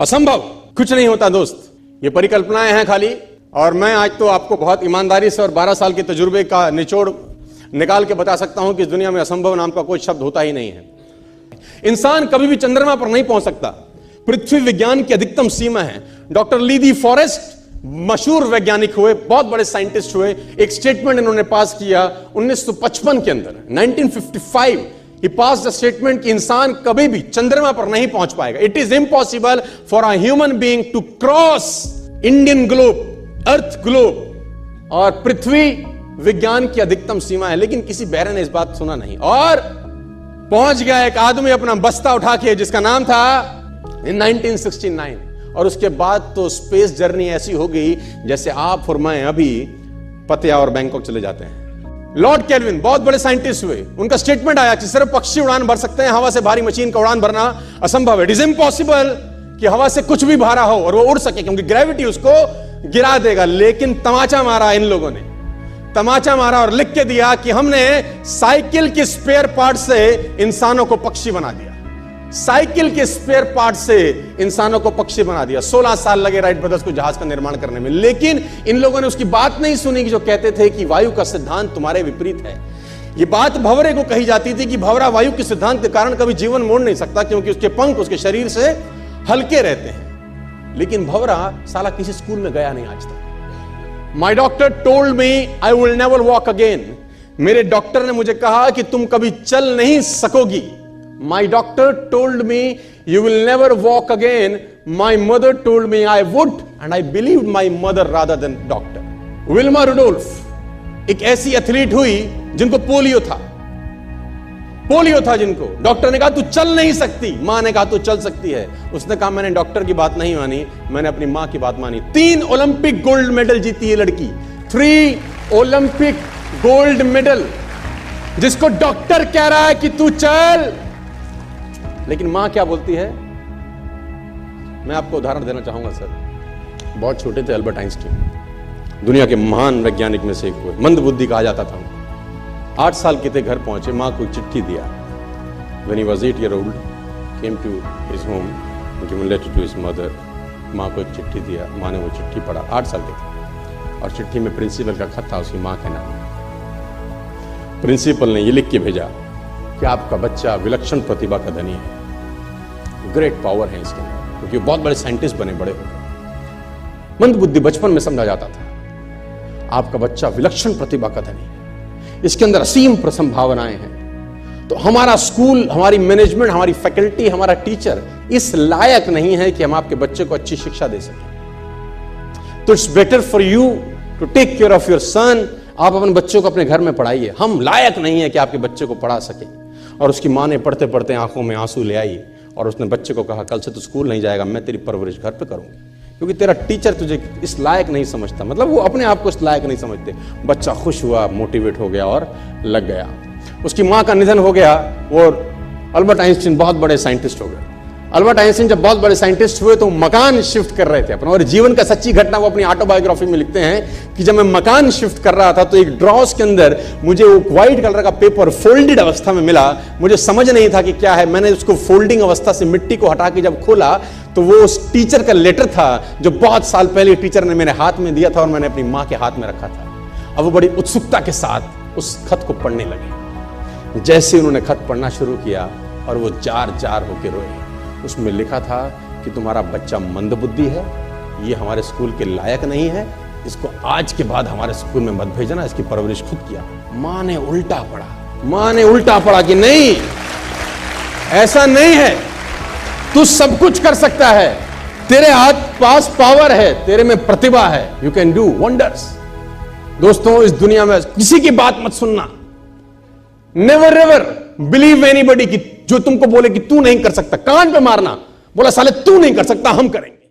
असंभव कुछ नहीं होता दोस्त, ये परिकल्पनाएं हैं खाली। और मैं आज तो आपको बहुत ईमानदारी से और 12 साल के तजुर्बे का निचोड़ निकाल के बता सकता हूं कि इस दुनिया में असंभव नाम का कोई शब्द होता ही नहीं है। इंसान कभी भी चंद्रमा पर नहीं पहुंच सकता, पृथ्वी विज्ञान की अधिकतम सीमा है। डॉक्टर ली दी फॉरेस्ट मशहूर वैज्ञानिक हुए, बहुत बड़े साइंटिस्ट हुए, एक स्टेटमेंट इन्होंने पास किया 1955 के अंदर, 1955 ही पास द स्टेटमेंट कि इंसान कभी भी चंद्रमा पर नहीं पहुंच पाएगा। It is impossible for a human being to cross Indian globe, earth globe, और पृथ्वी विज्ञान की अधिकतम सीमा है। लेकिन किसी बहरे ने इस बात सुना नहीं और पहुंच गया एक आदमी अपना बस्ता उठा के, जिसका नाम था इन 1969। और उसके बाद तो स्पेस जर्नी ऐसी हो गई जैसे आप और मैं अभी पतिया और बैंकॉक चले जाते हैं। लॉर्ड केल्विन बहुत बड़े साइंटिस्ट हुए, उनका स्टेटमेंट आया कि सिर्फ पक्षी उड़ान भर सकते हैं, हवा से भारी मशीन का उड़ान भरना असंभव है। इट इज इम्पॉसिबल कि हवा से कुछ भी भारा हो और वो उड़ सके, क्योंकि ग्रेविटी उसको गिरा देगा। लेकिन तमाचा मारा इन लोगों ने, तमाचा मारा और लिख के दिया कि हमने साइकिल के स्पेयर पार्ट से इंसानों को पक्षी बना दिया, साइकिल के स्पेयर पार्ट से इंसानों को पक्षी बना दिया। 16 साल लगे राइट ब्रदर्स को जहाज का निर्माण करने में, लेकिन इन लोगों ने उसकी बात नहीं सुनी कि जो कहते थे कि वायु का सिद्धांत तुम्हारे विपरीत है। यह बात भंवरे को कही जाती थी कि भंवरा वायु के सिद्धांत के कारण कभी जीवन मोड़ नहीं सकता, क्योंकि उसके पंख उसके शरीर से हल्के रहते हैं। लेकिन भंवरा साला किसी स्कूल में गया नहीं आज तक। माई doctor told me I will never walk again. मेरे डॉक्टर ने मुझे कहा कि तुम कभी चल नहीं सकोगी। My doctor told me you will never walk again. My mother told me I would, and I believed my mother rather than doctor. Wilma Rudolph एक ऐसी एथलीट हुई जिनको पोलियो था, जिनको डॉक्टर ने कहा तू चल नहीं सकती, मां ने कहा तू चल सकती है। उसने कहा मैंने डॉक्टर की बात नहीं मानी, मैंने अपनी मां की बात मानी। 3 ओलंपिक गोल्ड मेडल जीती है लड़की, 3 ओलंपिक गोल्ड मेडल, जिसको डॉक्टर कह रहा है कि तू चल। लेकिन मां क्या बोलती है? मैं आपको उदाहरण देना चाहूंगा सर। बहुत छोटे थे अल्बर्ट आइंस्टीन, दुनिया के महान वैज्ञानिक में से एक हुए, मंदबुद्धि कहा जाता था। 8 साल के थे, घर पहुंचे, मां को चिट्ठी दिया। When he was 8 years old, came to his home, given letter to his mother. मां को एक चिट्ठी दिया, मां ने वो चिट्ठी पढ़ा, 8 साल के थे, और चिट्ठी में प्रिंसिपल का खत था उसकी मां के नाम। प्रिंसिपल ने ये लिख के भेजा कि आपका बच्चा विलक्षण प्रतिभा का धनी है, ग्रेट पावर है इसके अंदर, क्योंकि बहुत बड़े साइंटिस्ट बने, बड़े हो गए। मंदबुद्धि बचपन में समझा जाता था। आपका बच्चा विलक्षण प्रतिभा का धनी है, इसके अंदर असीम संभावनाएं हैं। तो हमारा स्कूल, हमारी मैनेजमेंट, हमारी फैकल्टी, हमारा टीचर इस लायक नहीं है कि हम आपके बच्चे को अच्छी शिक्षा दे सकें। तो it's better for you to take care of your son. आप अपने बच्चों को अपने घर में पढ़ाइए, हम लायक नहीं है कि आपके बच्चे को पढ़ा सके। और उसकी मां ने पढ़ते पढ़ते आंखों में आंसू ले आई और उसने बच्चे को कहा कल से तू स्कूल नहीं जाएगा, मैं तेरी परवरिश घर पे करूंगी, क्योंकि तेरा टीचर तुझे इस लायक नहीं समझता। मतलब वो अपने आप को इस लायक नहीं समझते। बच्चा खुश हुआ, मोटिवेट हो गया और लग गया। उसकी मां का निधन हो गया और अल्बर्ट आइंस्टीन बहुत बड़े साइंटिस्ट हो गए। अल्बर्ट आइंस्टीन जब बहुत बड़े साइंटिस्ट हुए तो मकान शिफ्ट कर रहे थे अपना, और जीवन का सच्ची घटना वो अपनी ऑटोबायोग्राफी में लिखते हैं कि जब मैं मकान शिफ्ट कर रहा था तो एक ड्रॉस के अंदर मुझे वो व्हाइट कलर का पेपर फोल्डेड अवस्था में मिला। मुझे समझ नहीं था कि क्या है। मैंने उसको फोल्डिंग अवस्था से मिट्टी को हटा के जब खोला तो वो उस टीचर का लेटर था जो बहुत साल पहले टीचर ने मेरे हाथ में दिया था और मैंने अपनी मां के हाथ में रखा था। अब वो बड़ी उत्सुकता के साथ उस खत को पढ़ने लगे। जैसे उन्होंने खत पढ़ना शुरू किया और वो जार जार होकर रोए। उसमें लिखा था कि तुम्हारा बच्चा मंदबुद्धि है, ये हमारे स्कूल के लायक नहीं है, इसको आज के बाद हमारे स्कूल में मत भेजना, इसकी परवरिश खुद किया। मां ने उल्टा पढ़ा, मां ने उल्टा पढ़ा कि नहीं, ऐसा नहीं है, तू सब कुछ कर सकता है, तेरे हाथ पास पावर है, तेरे में प्रतिभा है, यू कैन डू वंडर्स। दोस्तों, इस दुनिया में किसी की बात मत सुनना। नेवर एवर बिलीव एनीबॉडी कि जो तुमको बोले कि तू नहीं कर सकता, कान पे मारना, बोला साले तू नहीं कर सकता, हम करेंगे।